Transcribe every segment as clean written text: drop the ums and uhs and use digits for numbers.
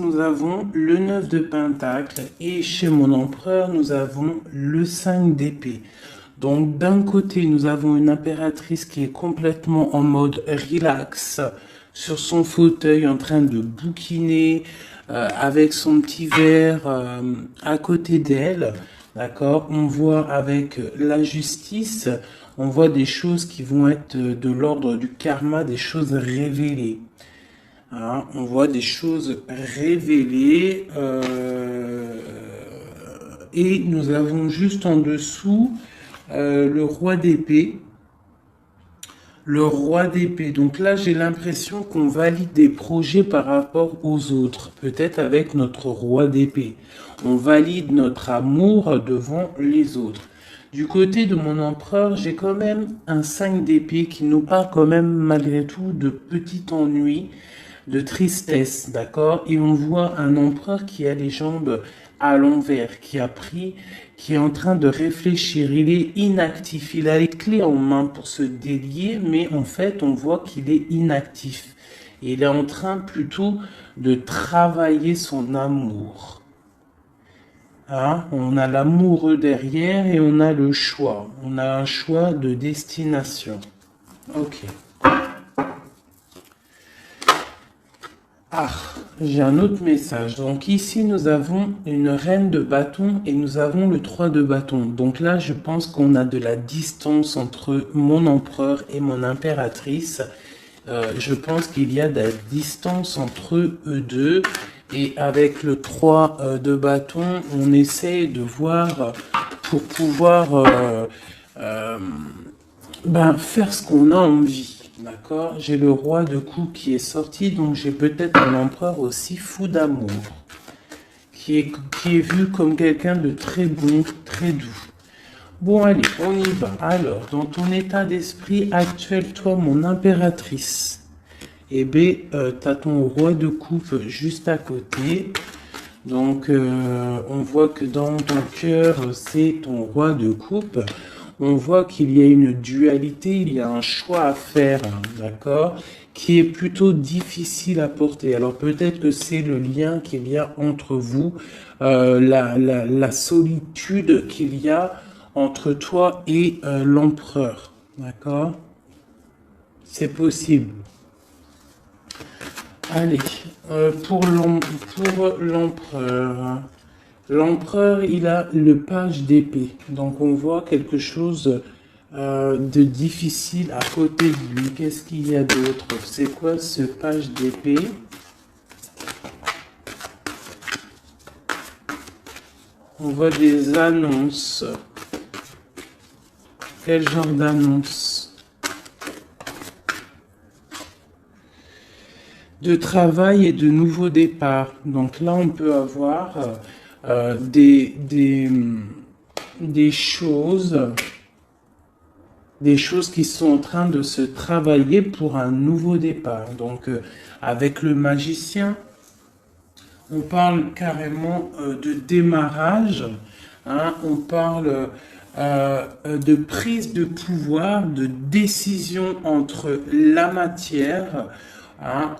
nous avons le 9 de Pentacle et chez mon empereur, nous avons le 5 d'épée. Donc d'un côté, nous avons une impératrice qui est complètement en mode relax sur son fauteuil en train de bouquiner avec son petit verre à côté d'elle. D'accord? On voit avec la justice, on voit des choses qui vont être de l'ordre du karma, des choses révélées. Hein, on voit des choses révélées et nous avons juste en dessous le roi d'épée. Le roi d'épée. Donc là, j'ai l'impression qu'on valide des projets par rapport aux autres. Peut-être avec notre roi d'épée. On valide notre amour devant les autres. Du côté de mon empereur, j'ai quand même un 5 d'épée qui nous parle quand même malgré tout de petit ennui, de tristesse, d'accord? Et on voit un empereur qui a les jambes à l'envers, qui est en train de réfléchir. Il est inactif, il a les clés en main pour se délier, mais en fait, on voit qu'il est inactif. Il est en train plutôt de travailler son amour. Hein? On a l'amoureux derrière et on a le choix. On a un choix de destination. Ok. Ah, j'ai un autre message. Donc ici, nous avons une reine de bâton et nous avons le 3 de bâton. Donc là, je pense qu'on a de la distance entre mon empereur et mon impératrice. Je pense qu'il y a de la distance entre eux deux. Et avec le 3 de bâton, on essaie de voir pour pouvoir faire ce qu'on a envie. D'accord? J'ai le roi de coupe qui est sorti, donc j'ai peut-être un empereur aussi fou d'amour, qui est vu comme quelqu'un de très bon, très doux. Bon, allez, on y va. Alors, dans ton état d'esprit actuel, toi, mon impératrice, eh bien, t'as ton roi de coupe juste à côté. Donc, on voit que dans ton cœur, c'est ton roi de coupe. On voit qu'il y a une dualité, il y a un choix à faire, d'accord, qui est plutôt difficile à porter. Alors peut-être que c'est le lien qu'il y a entre vous, la solitude qu'il y a entre toi et l'empereur, d'accord? C'est possible. Allez, pour l'empereur... L'empereur, il a le page d'épée. Donc, on voit quelque chose de difficile à côté de lui. Qu'est-ce qu'il y a d'autre? C'est quoi ce page d'épée? On voit des annonces. Quel genre d'annonce? De travail et de nouveaux départs. Donc là, on peut avoir... des choses qui sont en train de se travailler pour un nouveau départ. Donc avec le magicien, on parle carrément de démarrage, hein, on parle de prise de pouvoir, de décision entre la matière, hein,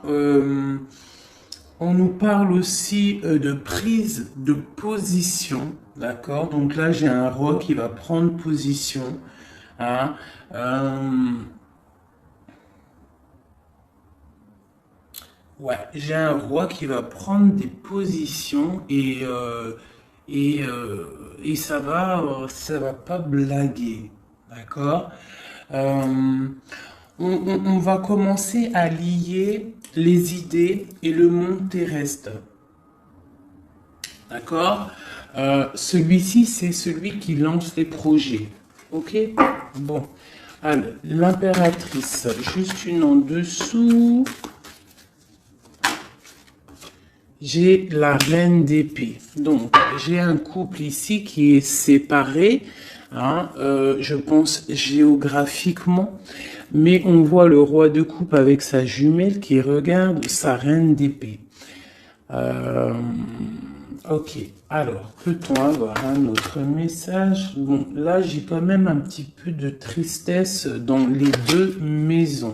on nous parle aussi de prise de position, d'accord? Donc là, j'ai un roi qui va prendre position. Hein? Ouais, j'ai un roi qui va prendre des positions et ça va pas blaguer, d'accord? On va commencer à lier les idées et le monde terrestre. D'accord? Celui-ci, c'est celui qui lance les projets. Ok? Bon. Alors, l'impératrice, juste une en dessous. J'ai la reine d'épée. Donc, j'ai un couple ici qui est séparé, hein, je pense géographiquement. Mais on voit le roi de coupe avec sa jumelle qui regarde sa reine d'épée. Ok, alors, peut-on avoir un autre message? Bon, là, j'ai quand même un petit peu de tristesse dans les deux maisons.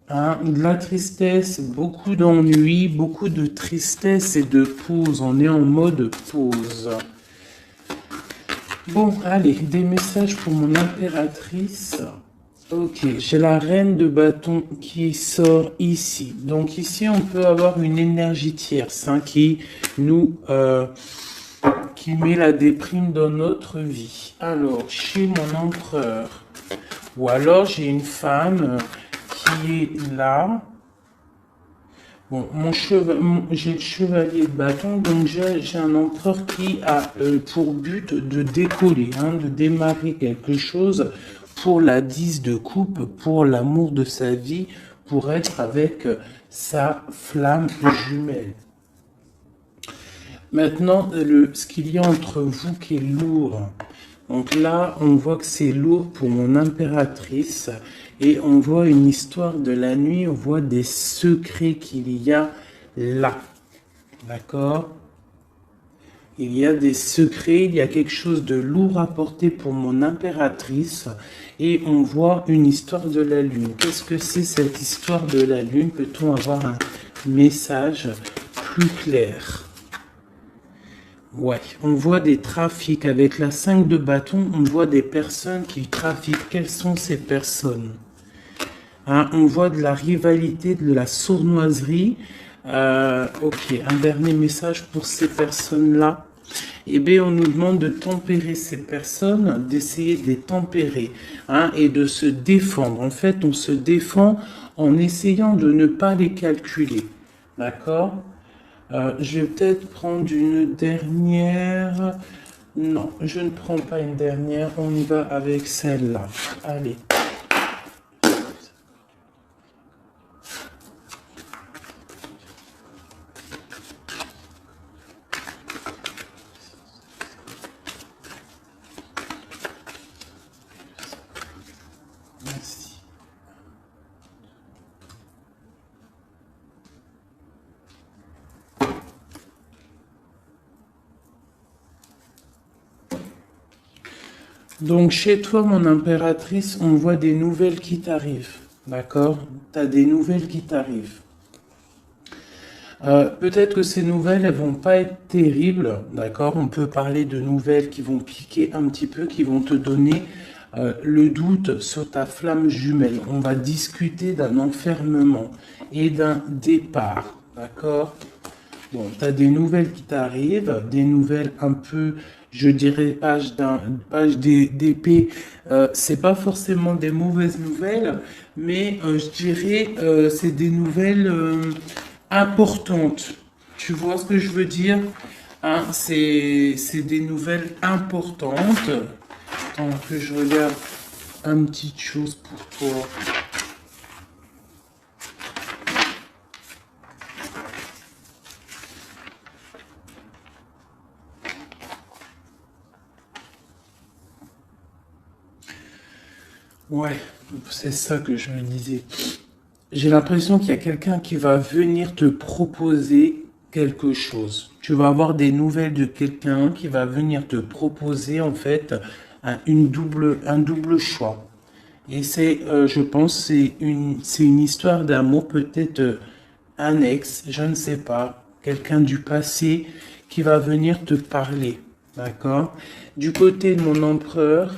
Hein, de la tristesse, beaucoup d'ennui, beaucoup de tristesse et de pause. On est en mode pause. Bon, allez, des messages pour mon impératrice. Ok, j'ai la reine de bâton qui sort ici. Donc ici, on peut avoir une énergie tierce hein, qui met la déprime dans notre vie. Alors, chez mon empereur, ou alors j'ai une femme qui est là. Bon, j'ai le chevalier de bâton, donc j'ai un empereur qui a pour but de décoller, hein, de démarrer quelque chose pour la 10 de coupe, pour l'amour de sa vie, pour être avec sa flamme jumelle. Maintenant, ce qu'il y a entre vous qui est lourd. Donc là, on voit que c'est lourd pour mon impératrice. Et on voit une histoire de la nuit, on voit des secrets qu'il y a là. D'accord? Il y a des secrets, il y a quelque chose de lourd à porter pour mon impératrice. Et on voit une histoire de la lune. Qu'est-ce que c'est cette histoire de la lune? Peut-on avoir un message plus clair? Ouais, on voit des trafics. Avec la 5 de bâton, on voit des personnes qui trafiquent. Quelles sont ces personnes? Hein, on voit de la rivalité, de la sournoiserie. Ok, un dernier message pour ces personnes-là. Eh bien, on nous demande de tempérer ces personnes, d'essayer de les tempérer hein, et de se défendre. En fait, on se défend en essayant de ne pas les calculer. D'accord? Je vais peut-être prendre une dernière. Non, je ne prends pas une dernière. On y va avec celle-là. Allez. Merci. Donc chez toi, mon impératrice, on voit des nouvelles qui t'arrivent. D'accord? Tu as des nouvelles qui t'arrivent. Peut-être que ces nouvelles, elles vont pas être terribles, d'accord? On peut parler de nouvelles qui vont piquer un petit peu, qui vont te donner le doute sur ta flamme jumelle. On va discuter d'un enfermement et d'un départ, d'accord? Bon, tu as des nouvelles qui t'arrivent, des nouvelles un peu, je dirais, page d'épée. C'est pas forcément des mauvaises nouvelles, mais je dirais, c'est des nouvelles importantes. Tu vois ce que je veux dire? Hein, c'est des nouvelles importantes. Attends que je regarde une petite chose pour toi. Ouais, c'est ça que je me disais. J'ai l'impression qu'il y a quelqu'un qui va venir te proposer quelque chose. Tu vas avoir des nouvelles de quelqu'un qui va venir te proposer en fait un double choix. Et c'est, je pense, c'est une histoire d'amour peut-être un ex, je ne sais pas, quelqu'un du passé qui va venir te parler, d'accord? Du côté de mon empereur,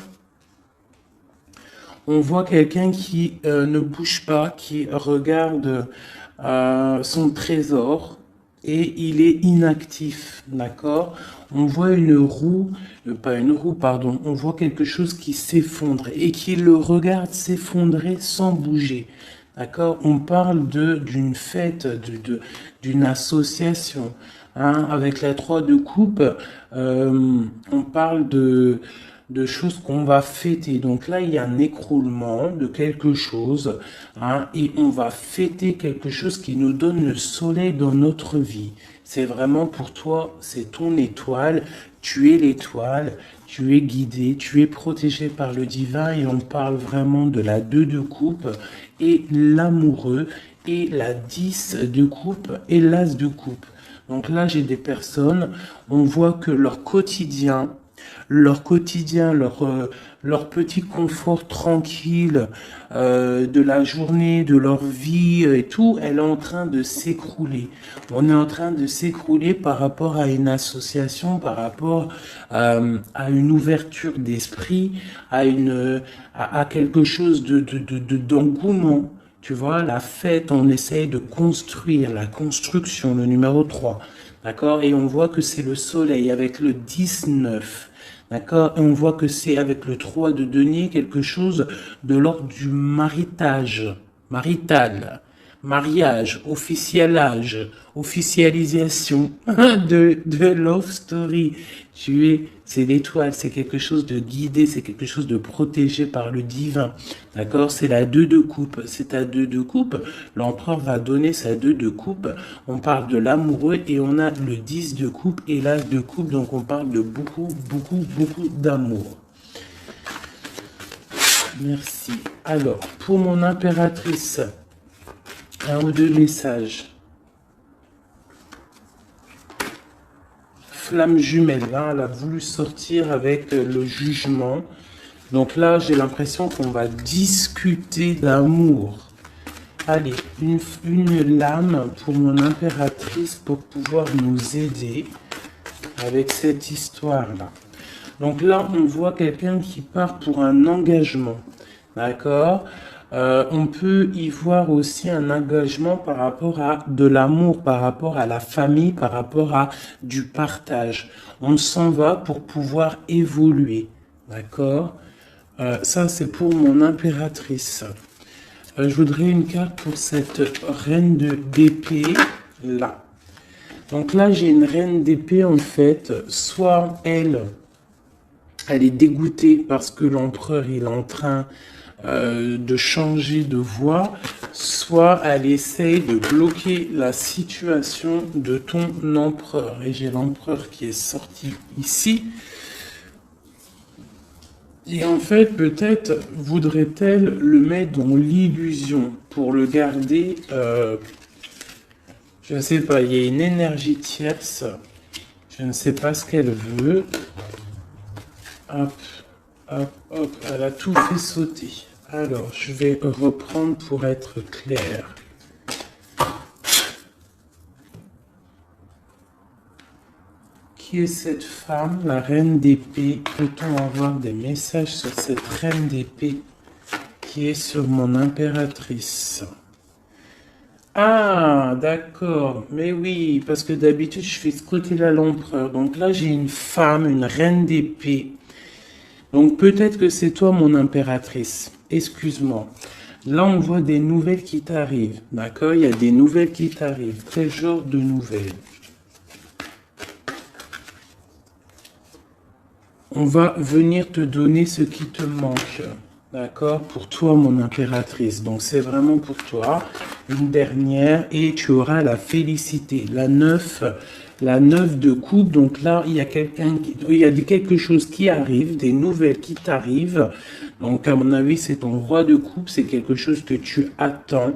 on voit quelqu'un qui ne bouge pas, qui regarde son trésor et il est inactif, d'accord? On voit une roue, pas une roue, pardon, on voit quelque chose qui s'effondre et qui le regarde s'effondrer sans bouger. D'accord? On parle d'une fête, d'une association. Hein, avec la 3 de coupe, on parle de choses qu'on va fêter. Donc là, il y a un écroulement de quelque chose, hein, et on va fêter quelque chose qui nous donne le soleil dans notre vie. C'est vraiment pour toi, c'est ton étoile, tu es l'étoile, tu es guidé, tu es protégé par le divin et on parle vraiment de la 2 de coupe et l'amoureux et la 10 de coupe et l'as de coupe. Donc là, j'ai des personnes, on voit que leur quotidien, leur quotidien, leur petit confort tranquille de la journée, de leur vie et tout, elle est en train de s'écrouler. On est en train de s'écrouler par rapport à une association, par rapport à une ouverture d'esprit, à quelque chose d'engouement. Tu vois, la fête, on essaye de construire, la construction, le numéro 3. D'accord? Et on voit que c'est le soleil avec le 19. D'accord? Et on voit que c'est avec le 3 de denier quelque chose de l'ordre du marital, mariage, officialisation de love story. C'est l'étoile, c'est quelque chose de guidé, c'est quelque chose de protégé par le divin. D'accord? C'est la 2 de coupe. C'est à 2 de coupe. L'empereur va donner sa 2 de coupe. On parle de l'amoureux et on a le 10 de coupe et l'as de coupe. Donc on parle de beaucoup d'amour. Merci. Alors, pour mon impératrice, un ou deux messages. Flamme jumelle, là, elle a voulu sortir avec le jugement. Donc là, j'ai l'impression qu'on va discuter d'amour. Allez, une lame pour mon impératrice pour pouvoir nous aider avec cette histoire-là. Donc là, on voit quelqu'un qui part pour un engagement. D'accord? On peut y voir aussi un engagement par rapport à de l'amour, par rapport à la famille, par rapport à du partage. On s'en va pour pouvoir évoluer. D'accord? Ça, c'est pour mon impératrice. Je voudrais une carte pour cette reine d'épée là. Donc là, j'ai une reine d'épée en fait. Soit elle est dégoûtée parce que l'empereur il est en train de changer de voie, soit elle essaye de bloquer la situation de ton empereur. Et j'ai l'empereur qui est sorti ici. Et en fait, peut-être voudrait-elle le mettre dans l'illusion pour le garder, je ne sais pas, il y a une énergie tierce, je ne sais pas ce qu'elle veut. Hop, hop, hop, elle a tout fait sauter. Alors, je vais reprendre pour être clair. Qui est cette femme, la reine d'épée? Peut-on avoir des messages sur cette reine d'épée qui est sur mon impératrice? Ah, d'accord. Mais oui, parce que d'habitude, je fais ce côté-là l'empereur. Donc là, j'ai une femme, une reine d'épée. Donc peut-être que c'est toi, mon impératrice. Excuse-moi. Là, on voit des nouvelles qui t'arrivent. D'accord? Il y a des nouvelles qui t'arrivent. Quel genre de nouvelles? On va venir te donner ce qui te manque. D'accord? Pour toi, mon impératrice. Donc, c'est vraiment pour toi. Une dernière. Et tu auras la félicité. La 9 de coupe. Donc là, il y a quelque chose qui arrive. Des nouvelles qui t'arrivent. Donc, à mon avis, c'est ton roi de coupe. C'est quelque chose que tu attends.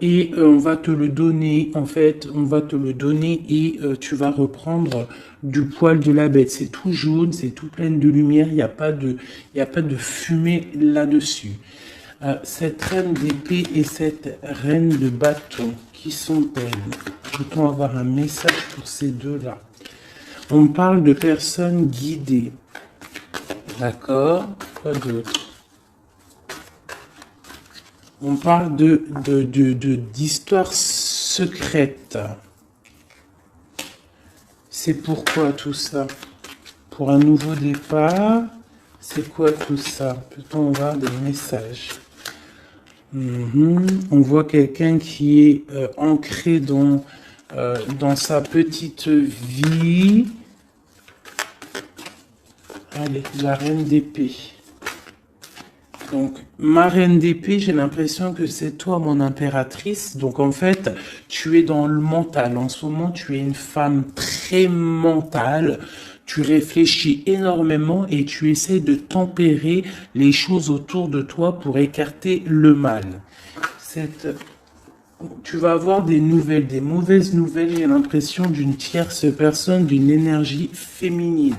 Et on va te le donner, en fait, on va te le donner et tu vas reprendre du poil de la bête. C'est tout jaune, c'est tout plein de lumière, il n'y a pas de fumée là-dessus. Cette reine d'épée et cette reine de bâton, qui sont-elles? Peut-on avoir un message pour ces deux-là? On parle de personnes guidées. D'accord? Quoi d'autre? On parle d'histoires secrètes. C'est pourquoi tout ça? Pour un nouveau départ? C'est quoi tout ça? Peut-on avoir des messages? On voit quelqu'un qui est ancré dans sa petite vie. Allez, la reine d'épée. Donc, ma reine d'épée, j'ai l'impression que c'est toi, mon impératrice. Donc, en fait, tu es dans le mental. En ce moment, tu es une femme très mentale. Tu réfléchis énormément et tu essaies de tempérer les choses autour de toi pour écarter le mal. Tu vas avoir des nouvelles, des mauvaises nouvelles. J'ai l'impression d'une tierce personne, d'une énergie féminine.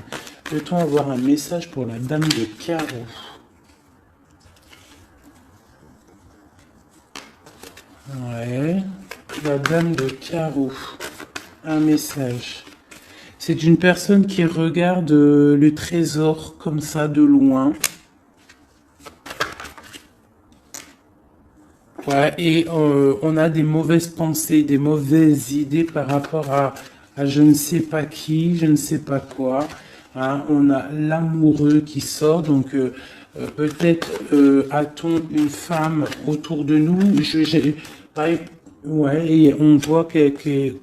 Peut-on avoir un message pour la dame de carreau? Ouais, la dame de carreau. Un message. C'est une personne qui regarde le trésor comme ça de loin. Ouais, et on a des mauvaises pensées, des mauvaises idées par rapport à je ne sais pas qui, je ne sais pas quoi. Hein. On a l'amoureux qui sort, donc peut-être a-t-on une femme autour de nous. Ouais, et on voit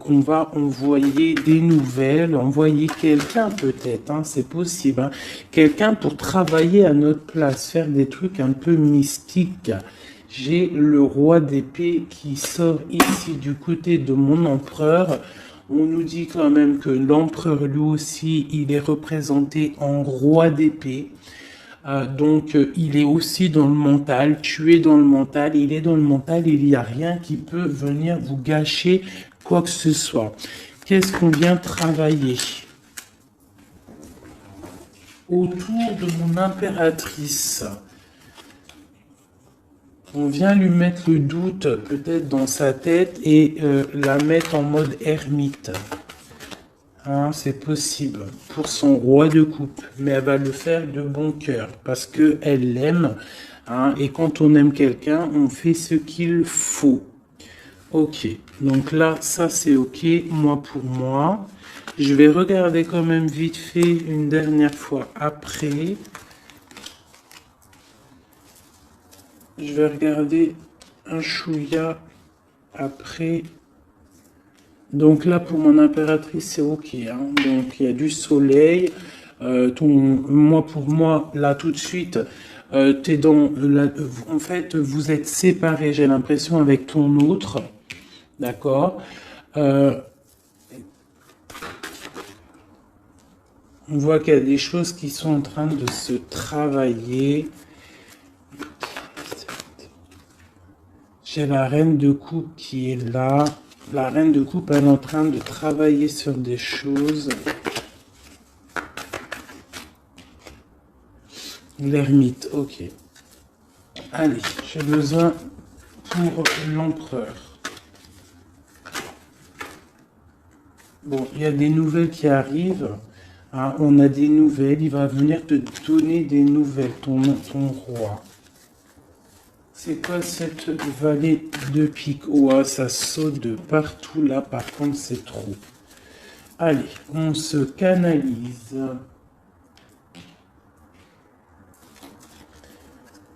qu'on va envoyer des nouvelles, envoyer quelqu'un peut-être, hein, c'est possible. Hein. Quelqu'un pour travailler à notre place, faire des trucs un peu mystiques. J'ai le roi d'épée qui sort ici du côté de mon empereur. On nous dit quand même que l'empereur lui aussi, il est représenté en roi d'épée. Donc il est aussi dans le mental, tu es dans le mental, il est dans le mental, il n'y a rien qui peut venir vous gâcher quoi que ce soit. Qu'est-ce qu'on vient travailler? Autour de mon impératrice. On vient lui mettre le doute peut-être dans sa tête et la mettre en mode ermite. Hein, c'est possible pour son roi de coupe, mais elle va le faire de bon cœur parce que elle l'aime. Hein, et quand on aime quelqu'un, on fait ce qu'il faut. Ok, donc là, ça c'est ok. Moi pour moi, je vais regarder quand même vite fait une dernière fois après. Je vais regarder un chouïa après. Donc là, pour mon impératrice, c'est ok. Hein. Donc il y a du soleil. Moi, pour moi, là, tout de suite, t'es dans en fait, vous êtes séparés, j'ai l'impression, avec ton autre. D'accord. On voit qu'il y a des choses qui sont en train de se travailler. J'ai la reine de coupe qui est là. La reine de coupe, elle est en train de travailler sur des choses. L'ermite, ok. Allez, j'ai besoin pour l'empereur. Bon, il y a des nouvelles qui arrivent. Hein, on a des nouvelles. Il va venir te donner des nouvelles, ton roi. C'est quoi cette vallée de pique? Ouah, ça saute de partout là, par contre c'est trop. Allez, on se canalise.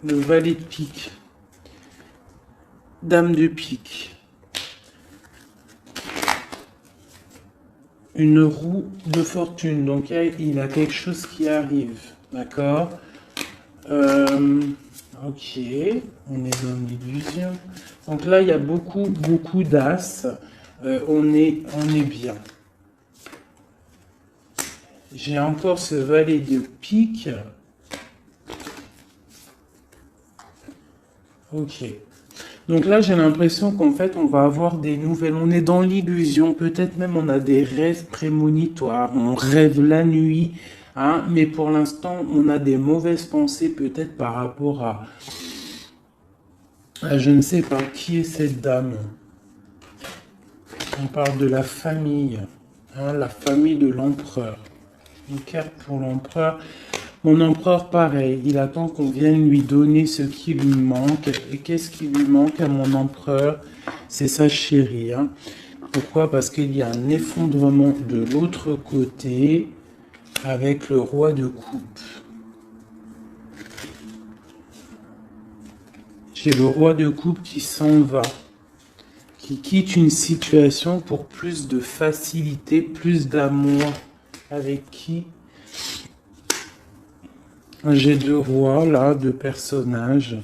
Le valet de pique. Dame de pique. Une roue de fortune. Donc il a quelque chose qui arrive. D'accord. Ok, on est dans l'illusion. Donc là, il y a beaucoup d'as. On est bien. J'ai encore ce valet de pique. Ok. Donc là, j'ai l'impression qu'en fait, on va avoir des nouvelles. On est dans l'illusion. Peut-être même on a des rêves prémonitoires. On rêve la nuit. Hein, mais pour l'instant, on a des mauvaises pensées peut-être par rapport à je ne sais pas qui est cette dame. On parle de la famille, hein, la famille de l'empereur. Une carte pour l'empereur. Mon empereur, pareil, il attend qu'on vienne lui donner ce qui lui manque. Et qu'est-ce qui lui manque à mon empereur? C'est sa chérie. Hein. Pourquoi? Parce qu'il y a un effondrement de l'autre côté. Avec le roi de coupe. J'ai le roi de coupe qui s'en va. Qui quitte une situation pour plus de facilité, plus d'amour. Avec qui? J'ai deux rois, là, deux personnages.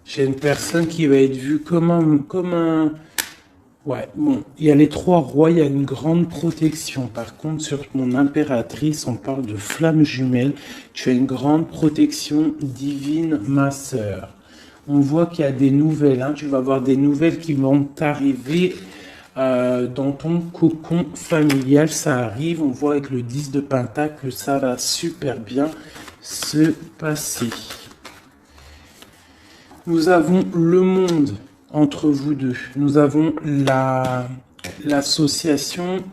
J'ai une personne qui va être vue comme un... Ouais, bon, il y a les trois rois, il y a une grande protection. Par contre, sur mon impératrice, on parle de flamme jumelle. Tu as une grande protection divine, ma sœur. On voit qu'il y a des nouvelles, hein. Tu vas avoir des nouvelles qui vont t'arriver dans ton cocon familial. Ça arrive, on voit avec le 10 de Pentacle, ça va super bien se passer. Nous avons le monde entre vous deux. Nous avons l'association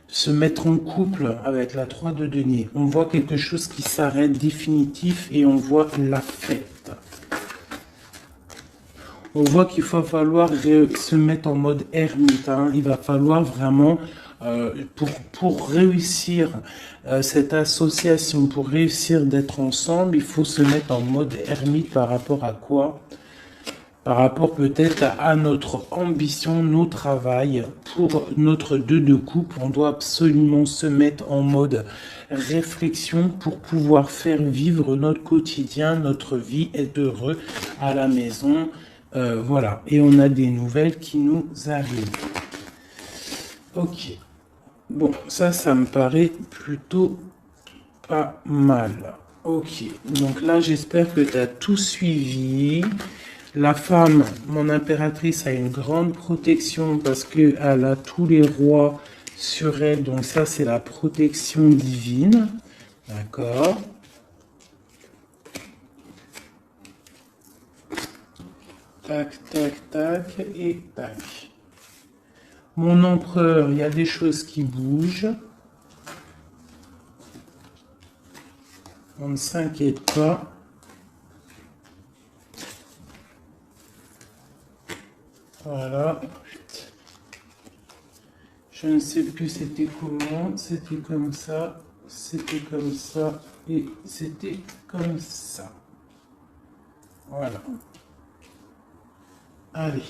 se mettre en couple avec la 3 de denier. On voit quelque chose qui s'arrête définitif et on voit la fête. On voit qu'il va falloir se mettre en mode ermite. Hein. Il va falloir vraiment, pour réussir cette association, pour réussir d'être ensemble, il faut se mettre en mode ermite par rapport à quoi? Par rapport peut-être à notre ambition, nos travail. Pour notre 2 de couple, on doit absolument se mettre en mode réflexion pour pouvoir faire vivre notre quotidien, notre vie, être heureux à la maison. Voilà, et on a des nouvelles qui nous arrivent. Ok. Bon, ça me paraît plutôt pas mal. Ok, donc là, j'espère que tu as tout suivi. La femme, mon impératrice, a une grande protection parce qu'elle a tous les rois sur elle. Donc ça, c'est la protection divine. D'accord. Tac, tac, tac et tac. Mon empereur, il y a des choses qui bougent. On ne s'inquiète pas. Voilà. Je ne sais plus c'était comment. C'était comme ça. C'était comme ça. Et c'était comme ça. Voilà. Allez.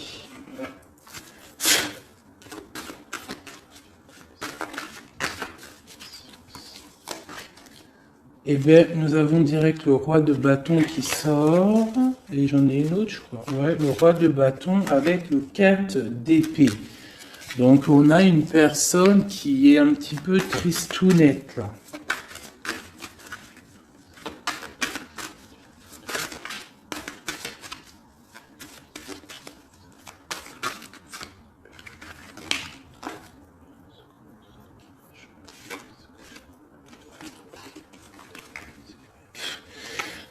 Eh bien, nous avons direct le roi de bâton qui sort. Et j'en ai une autre, je crois. Ouais, le roi de bâton avec le 4 d'épée. Donc, on a une personne qui est un petit peu tristounette, là.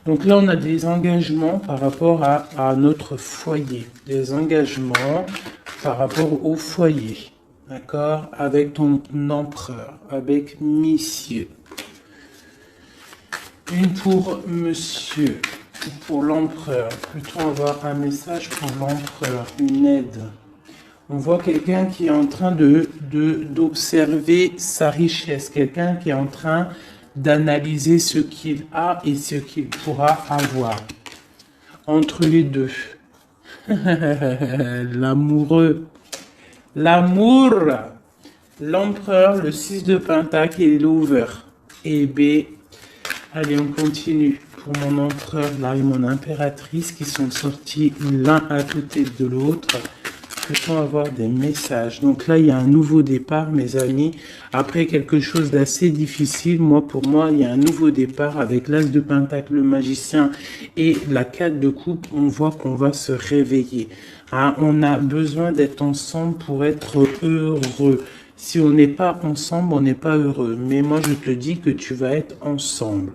Donc là, on a des engagements par rapport à notre foyer. Des engagements par rapport au foyer. D'accord? Avec ton empereur. Avec monsieur. Une pour monsieur. Pour l'empereur. Plutôt avoir un message pour l'empereur. Une aide. On voit quelqu'un qui est en train d'observer sa richesse. Quelqu'un qui est en train d'analyser ce qu'il a et ce qu'il pourra avoir. Entre les deux. L'amoureux. L'amour. L'empereur, le 6 de Pentacle et l'over. Et B. Allez, on continue. Pour mon empereur, là, et mon impératrice qui sont sortis l'un à côté de l'autre. Peut-on avoir des messages? Donc là, il y a un nouveau départ, mes amis. Après quelque chose d'assez difficile, pour moi, il y a un nouveau départ avec l'As de Pentacle, le magicien et la 4 de coupe. On voit qu'on va se réveiller. Hein, on a besoin d'être ensemble pour être heureux. Si on n'est pas ensemble, on n'est pas heureux. Mais moi, je te dis que tu vas être ensemble.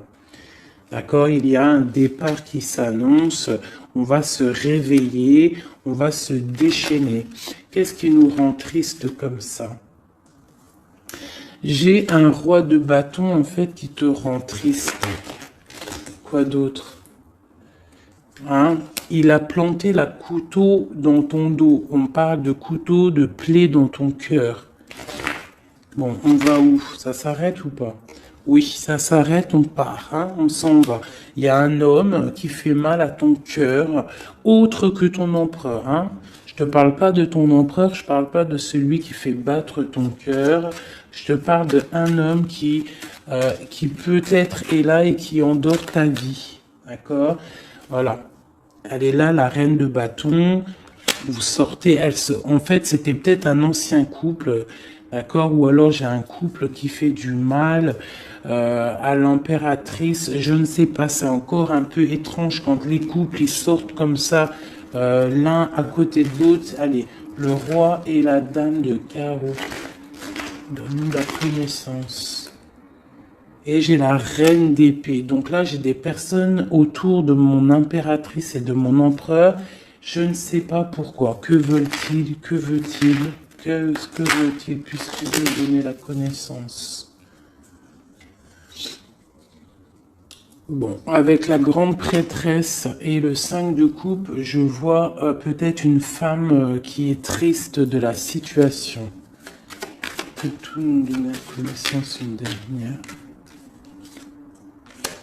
D'accord? Il y a un départ qui s'annonce. On va se réveiller. On va se déchaîner. Qu'est-ce qui nous rend triste comme ça? J'ai un roi de bâton, en fait, qui te rend triste. Quoi d'autre? Hein? Il a planté la couteau dans ton dos. On parle de couteau, de plaie dans ton cœur. Bon, on va où? Ça s'arrête ou pas? Oui, ça s'arrête, on part, hein, on s'en va. Il y a un homme qui fait mal à ton cœur, autre que ton empereur. Hein. Je te parle pas de ton empereur, je parle pas de celui qui fait battre ton cœur. Je te parle d'un homme qui peut-être est là et qui endort ta vie. D'accord? Voilà. Elle est là, la reine de bâton. Vous sortez, en fait, c'était peut-être un ancien couple. D'accord? Ou alors j'ai un couple qui fait du mal à l'impératrice. Je ne sais pas, c'est encore un peu étrange quand les couples ils sortent comme ça, l'un à côté de l'autre. Allez, Le roi et la dame de carreau. Donne-nous la connaissance. Et j'ai la reine d'épée. Donc là, j'ai des personnes autour de mon impératrice et de mon empereur. Je ne sais pas pourquoi. Que veulent-ils? Que veut-il? Que veut-il puisqu'il veut donner la connaissance? Bon, avec la grande prêtresse et le 5 de coupe, je vois peut-être une femme qui est triste de la situation. Que tout nous donne la connaissance une dernière.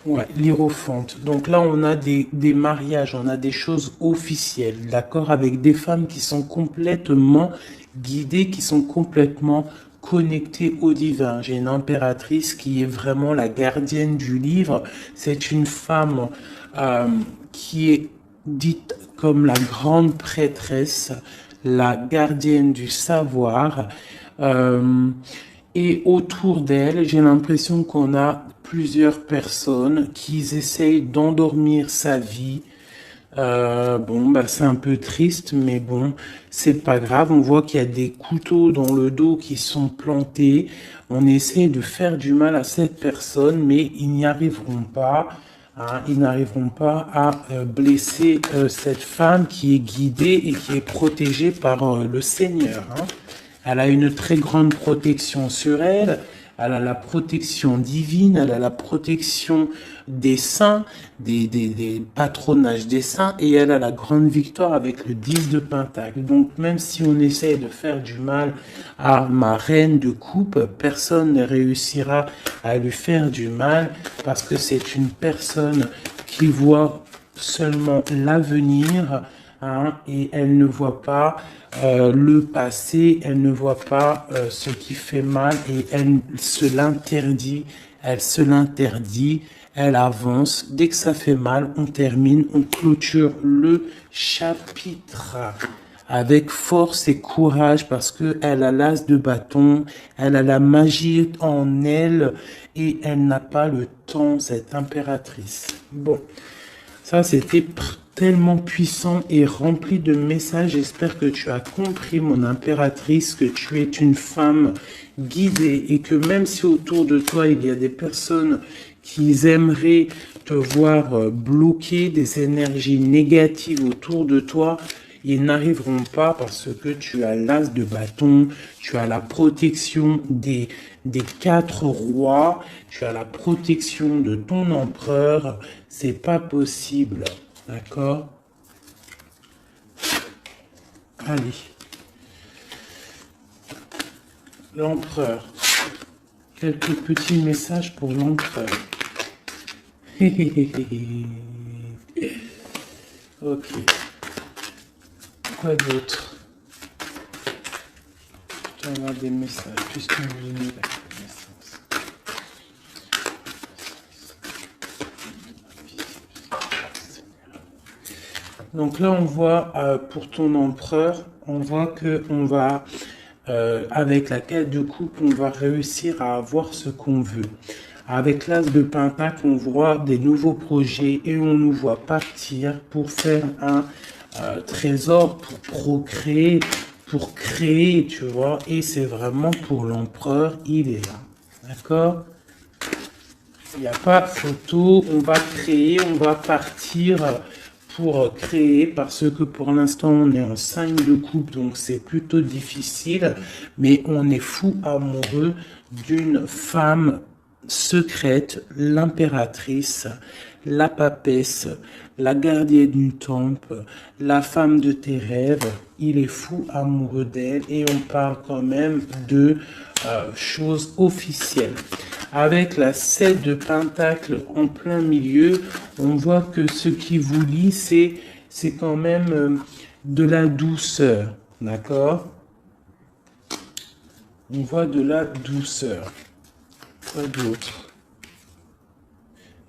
Ouais, l'hiérophante. Donc là, on a des mariages, on a des choses officielles, d'accord, avec des femmes qui sont complètement guidées, qui sont complètement connectée au divin. J'ai une impératrice qui est vraiment la gardienne du livre. C'est une femme qui est dite comme la grande prêtresse, la gardienne du savoir. Et autour d'elle, j'ai l'impression qu'on a plusieurs personnes qui essayent d'endormir sa vie. Bon, bah, c'est un peu triste, mais bon, c'est pas grave. On voit qu'il y a des couteaux dans le dos qui sont plantés. On essaie de faire du mal à cette personne, mais ils n'y arriveront pas. Hein, ils n'arriveront pas à blesser cette femme qui est guidée et qui est protégée par le Seigneur. Hein. Elle a une très grande protection sur elle. Elle a la protection divine, elle a la protection des saints, des patronages des saints, et elle a la grande victoire avec le 10 de Pentacle. Donc même si on essaie de faire du mal à ma reine de coupe, personne ne réussira à lui faire du mal, parce que c'est une personne qui voit seulement l'avenir, hein, et elle ne voit pas le passé, elle ne voit pas ce qui fait mal et elle se l'interdit, elle avance. Dès que ça fait mal, on termine, on clôture le chapitre avec force et courage parce que elle a l'as de bâton, elle a la magie en elle et elle n'a pas le temps, cette impératrice. Bon, ça c'était tellement puissant et rempli de messages. J'espère que tu as compris, mon impératrice, que tu es une femme guidée et que même si autour de toi, il y a des personnes qui aimeraient te voir bloquer, des énergies négatives autour de toi, ils n'arriveront pas parce que tu as l'as de bâton, tu as la protection des 4 rois, tu as la protection de ton empereur. C'est pas possible. D'accord? Allez. L'empereur. Quelques petits messages pour l'empereur. Ok. Quoi d'autre? Tu vas avoir des messages puisqu'on vous donne la connaissance. Donc là, on voit pour ton empereur, on voit que on va, avec la 4 de coupe, on va réussir à avoir ce qu'on veut. Avec l'as de pentacle, on voit des nouveaux projets et on nous voit partir pour faire un trésor, pour procréer, pour créer, tu vois. Et c'est vraiment pour l'empereur, il est là. D'accord? Il n'y a pas photo, on va créer, on va partir pour créer, parce que pour l'instant on est en 5 de coupe, donc c'est plutôt difficile, mais on est fou amoureux d'une femme secrète, l'impératrice, la papesse, la gardienne du temple, la femme de tes rêves. Il est fou amoureux d'elle et on parle quand même de choses officielles. Avec la 7 de pentacle en plein milieu, on voit que ce qui vous lie, c'est quand même de la douceur, d'accord? On voit de la douceur. Quoi d'autre?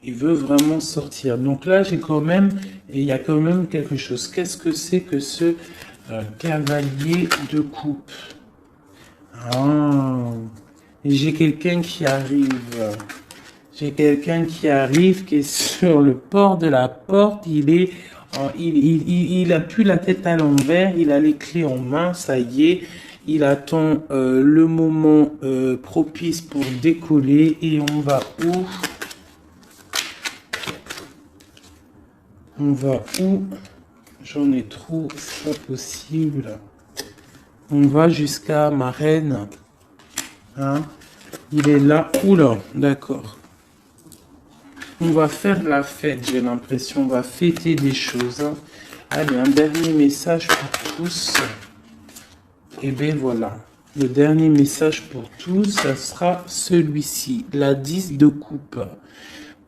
Il veut vraiment sortir. Donc là, j'ai quand même, et il y a quand même quelque chose. Qu'est-ce que c'est que ce cavalier de coupe? Ah, j'ai quelqu'un qui arrive. J'ai quelqu'un qui arrive, qui est sur le port de la porte. Il est Il a plus la tête à l'envers, il a les clés en main, ça y est. Il attend le moment propice pour décoller. Et on va où? On va où? J'en ai trop, c'est pas possible. On va jusqu'à ma reine. Hein? Il est là. Oula, d'accord. On va faire la fête, j'ai l'impression. On va fêter des choses. Hein. Allez, un dernier message pour tous. Et bien voilà. Le dernier message pour tous, ça sera celui-ci. La 10 de coupe.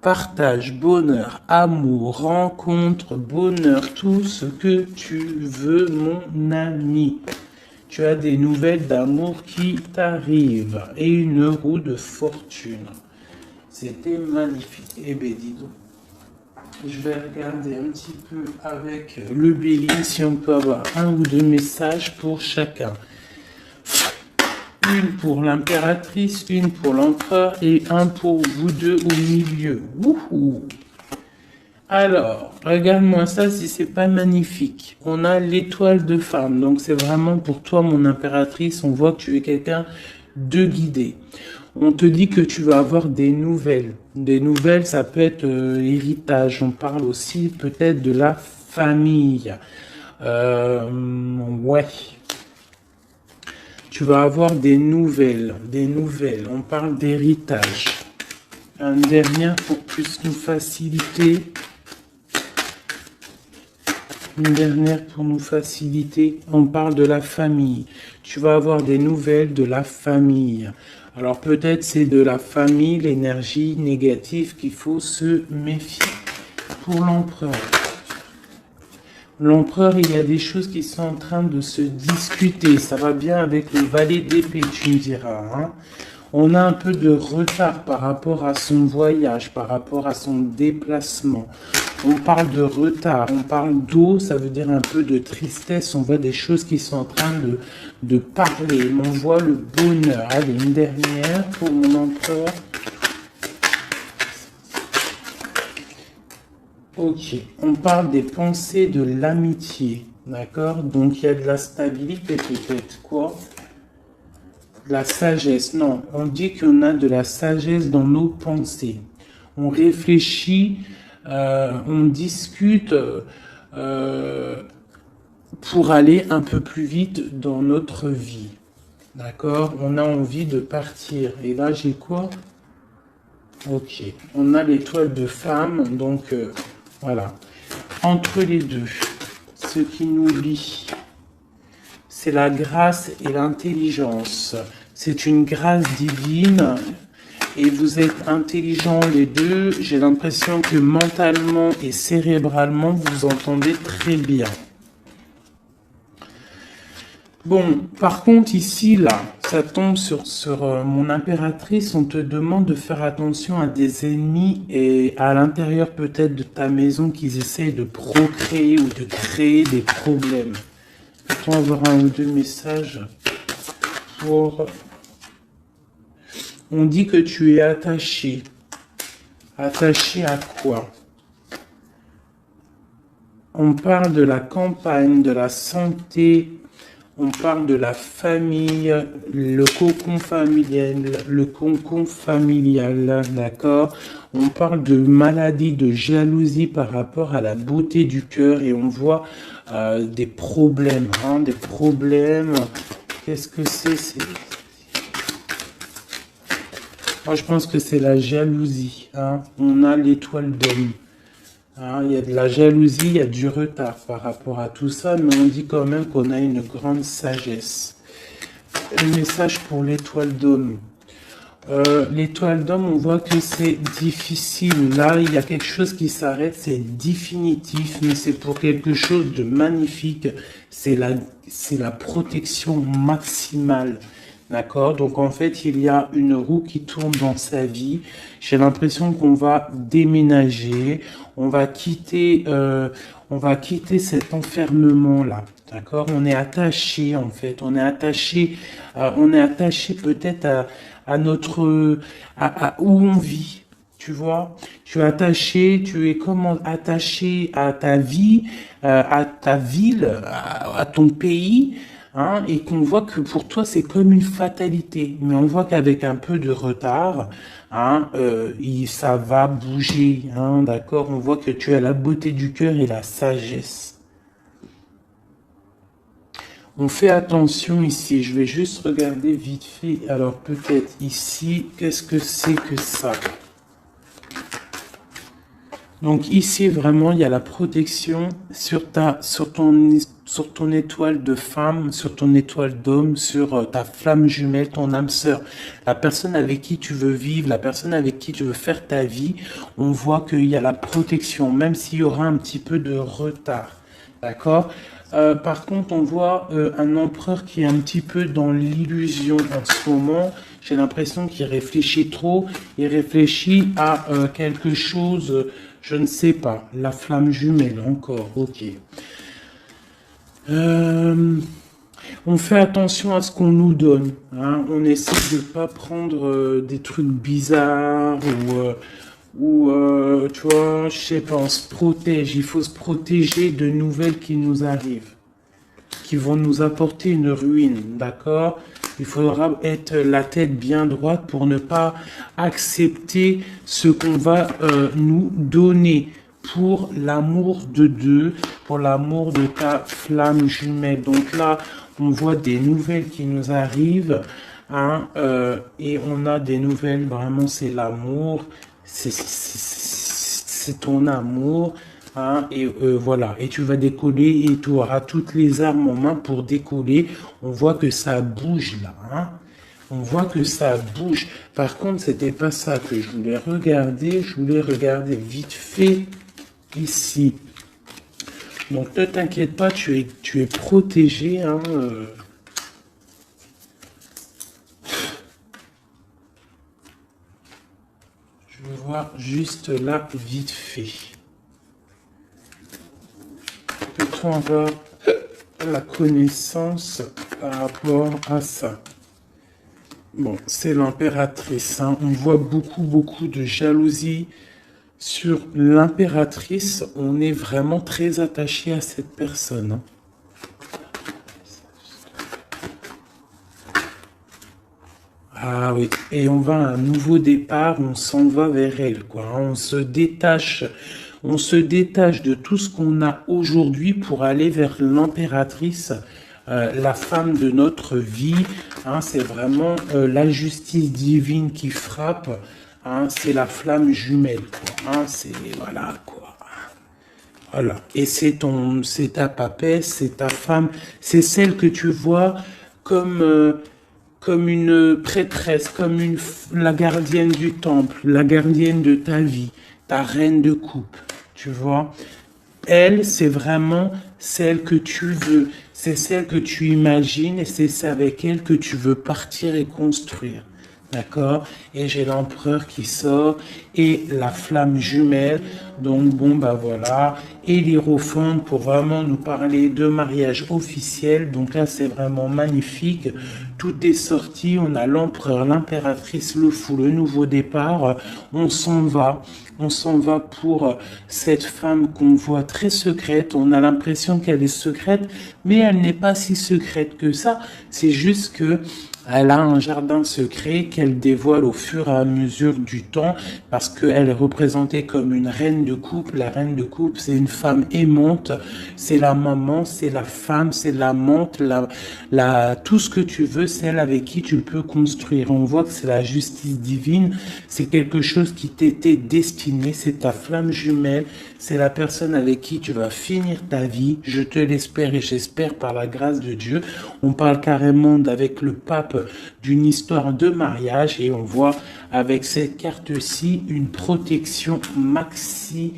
Partage, bonheur, amour, rencontre, bonheur, tout ce que tu veux, mon ami. Tu as des nouvelles d'amour qui t'arrivent et une roue de fortune. C'était magnifique. Eh bien, dis donc. Je vais regarder un petit peu avec le bélier si on peut avoir un ou deux messages pour chacun. Une pour l'impératrice, une pour l'empereur et un pour vous deux au milieu. Wouhou! Alors, regarde-moi ça si c'est pas magnifique. On a l'étoile de femme, donc c'est vraiment pour toi mon impératrice. On voit que tu es quelqu'un de guidé. On te dit que tu vas avoir des nouvelles. Des nouvelles, ça peut être héritage. On parle aussi peut-être de la famille. Ouais. Tu vas avoir des nouvelles, des nouvelles. On parle d'héritage. Un dernier pour plus nous faciliter. Une dernière pour nous faciliter. On parle de la famille. Tu vas avoir des nouvelles de la famille. Alors peut-être c'est de la famille, l'énergie négative qu'il faut se méfier. Pour l'empereur. L'empereur, il y a des choses qui sont en train de se discuter. Ça va bien avec le valet d'épée, tu me diras. Hein. On a un peu de retard par rapport à son voyage, par rapport à son déplacement. On parle de retard, on parle d'eau, ça veut dire un peu de tristesse. On voit des choses qui sont en train de parler. On voit le bonheur. Allez, une dernière pour mon empereur. Ok, on parle des pensées de l'amitié, d'accord? Donc il y a de la stabilité peut-être, quoi? De la sagesse, non, on dit qu'on a de la sagesse dans nos pensées. On réfléchit, on discute pour aller un peu plus vite dans notre vie, d'accord? On a envie de partir, et là j'ai quoi? Ok, on a l'étoile de femme, donc... voilà. Entre les deux, ce qui nous lie, c'est la grâce et l'intelligence. C'est une grâce divine et vous êtes intelligents les deux. J'ai l'impression que mentalement et cérébralement, vous entendez très bien. Bon, par contre, ici, là, ça tombe sur mon impératrice. On te demande de faire attention à des ennemis et à l'intérieur peut-être de ta maison qu'ils essayent de procréer ou de créer des problèmes. Peut-on avoir un ou deux messages pour... On dit que tu es attaché. Attaché à quoi? On parle de la campagne, de la santé... On parle de la famille, le cocon familial, d'accord? On parle de maladie, de jalousie par rapport à la beauté du cœur et on voit des problèmes, hein, des problèmes. Qu'est-ce que c'est? Moi, je pense que c'est la jalousie. Hein. On a l'étoile d'homme. Hein, il y a de la jalousie, il y a du retard par rapport à tout ça, mais on dit quand même qu'on a une grande sagesse. Un message pour l'étoile d'homme. L'étoile d'homme, on voit que c'est difficile. Là, il y a quelque chose qui s'arrête, c'est définitif, mais c'est pour quelque chose de magnifique. C'est la protection maximale. D'accord? Donc en fait, il y a une roue qui tourne dans sa vie. J'ai l'impression qu'on va déménager, on va quitter cet enfermement-là. D'accord? On est attaché en fait, on est attaché peut-être à où on vit. Tu vois, tu es attaché, tu es comment attaché à ta vie, à ta ville, à ton pays, hein, et qu'on voit que pour toi c'est comme une fatalité. Mais on voit qu'avec un peu de retard, hein, ça va bouger, hein, d'accord. On voit que tu as la beauté du cœur et la sagesse. On fait attention ici, je vais juste regarder vite fait. Alors peut-être ici, qu'est-ce que c'est que ça? Donc ici vraiment il y a la protection sur ton étoile de femme, sur ton étoile d'homme, sur ta flamme jumelle, ton âme sœur, la personne avec qui tu veux vivre, la personne avec qui tu veux faire ta vie. On voit qu'il y a la protection, même s'il y aura un petit peu de retard. D'accord? Par contre, on voit un empereur qui est un petit peu dans l'illusion en ce moment. J'ai l'impression qu'il réfléchit trop. Il réfléchit à quelque chose, je ne sais pas. La flamme jumelle, encore, ok. On fait attention à ce qu'on nous donne. Hein. On essaie de ne pas prendre des trucs bizarres ou tu vois, je sais pas, on se protège. Il faut se protéger de nouvelles qui nous arrivent, qui vont nous apporter une ruine, d'accord? Il faudra être la tête bien droite pour ne pas accepter ce qu'on va nous donner pour l'amour de Dieu, pour l'amour de ta flamme jumelle. Donc là, on voit des nouvelles qui nous arrivent, hein, et on a des nouvelles, vraiment c'est l'amour, c'est ton amour, hein, et voilà, et tu vas décoller et tu auras toutes les armes en main pour décoller. On voit que ça bouge là, hein. On voit que ça bouge. Par contre, c'était pas ça que je voulais regarder. Je voulais regarder vite fait ici. Donc ne t'inquiète pas, tu es protégé, hein, Je vais voir juste là vite fait. Peut-on avoir la connaissance par rapport à ça? Bon, c'est l'impératrice. Hein. On voit beaucoup de jalousie sur l'impératrice. On est vraiment très attaché à cette personne. Hein. Ah oui, et on va à un nouveau départ, on s'en va vers elle, quoi. Hein. On se détache de tout ce qu'on a aujourd'hui pour aller vers l'impératrice, la femme de notre vie. Hein. C'est vraiment la justice divine qui frappe. Hein. C'est la flamme jumelle, quoi. Hein. C'est voilà, quoi. Voilà. Et c'est ta papesse, c'est ta femme, c'est celle que tu vois comme une prêtresse, la gardienne du temple, la gardienne de ta vie, ta reine de coupe, tu vois. Elle, c'est vraiment celle que tu veux, c'est celle que tu imagines et c'est avec elle que tu veux partir et construire. D'accord? Et j'ai l'empereur qui sort et la flamme jumelle. Donc bon, bah voilà. Et l'hiérophante pour vraiment nous parler de mariage officiel. Donc là, c'est vraiment magnifique. Tout est sorti. On a l'empereur, l'impératrice, le fou, le nouveau départ. On s'en va. On s'en va pour cette femme qu'on voit très secrète. On a l'impression qu'elle est secrète, mais elle n'est pas si secrète que ça. C'est juste que elle a un jardin secret qu'elle dévoile au fur et à mesure du temps parce qu'elle est représentée comme une reine de coupe. La reine de coupe, c'est une femme aimante, c'est la maman, c'est la femme, c'est l'amante, tout ce que tu veux, celle avec qui tu peux construire. On voit que c'est la justice divine, c'est quelque chose qui t'était destiné, c'est ta flamme jumelle, c'est la personne avec qui tu vas finir ta vie. Je te l'espère et j'espère par la grâce de Dieu. On parle carrément avec le pape d'une histoire de mariage et on voit avec cette carte-ci une protection maximale.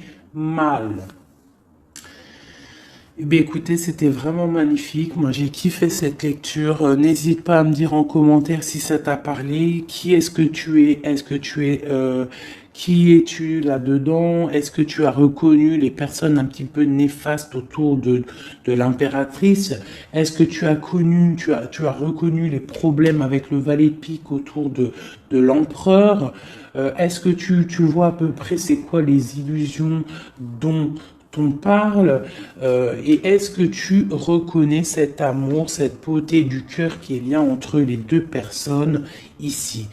Eh bien, écoutez, c'était vraiment magnifique. Moi, j'ai kiffé cette lecture. N'hésite pas à me dire en commentaire si ça t'a parlé. Qui est-ce que tu es? Est-ce que tu es Qui es-tu là-dedans? Est-ce que tu as reconnu les personnes un petit peu néfastes autour de l'impératrice? Est-ce que tu as reconnu les problèmes avec le valet de pique autour de l'empereur? Est-ce que tu vois à peu près c'est quoi les illusions dont on parle, et est-ce que tu reconnais cet amour, cette beauté du cœur qui est lien entre les deux personnes ici?